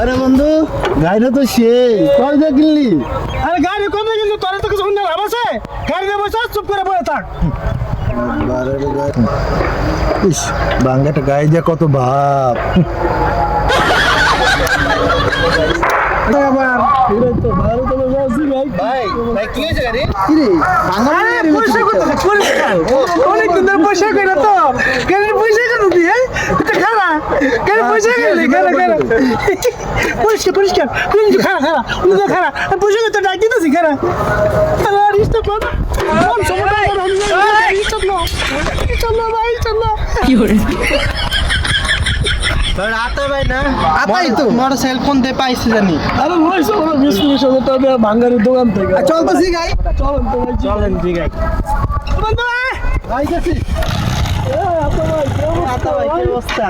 আরে বন্ধু গাড়িটা তো সেই কয় দিয়ে কিনলি? আরে গাড়ি কমে কিন্তু তোর তো কিছু লাভ আছে? গাড়িতে বসে চুপ করে বসে থাক। ইস বাঙ্গাটা গায়ে দিয়ে কত ভাব। আবার এটাই তো ভালো তো বলছি ভাই। ভাই কি হয়েছে গাড়ি? আরে পয়সা কত পরিষ্কার অনেক দিন ধরে পয়সা কই না তো গাড়ির পয়সা কত দিয়ে এটা খারা গাড়ির পয়সা কই খারা পরিষ্কার পরিষ্কার তুই খারা উনি তো খারা পয়সা কত ডাক দিতেছি খারা আরে ইস্তা কোন সময় চলো ভাই চলো কি করে আতা ভাই না আতাই তো মোটরসাইকেল কোন দিয়ে পাইছি জানি। আরে ভাই চলো 20-30 টাকা ভাঙ্গারের দোকান থেকে চলতেছি গাই চলেন তো ভাই চলেন ঠিক আছে বন্ধু ভাই গেছি এ আতা ভাই আতা ভাই কি অবস্থা?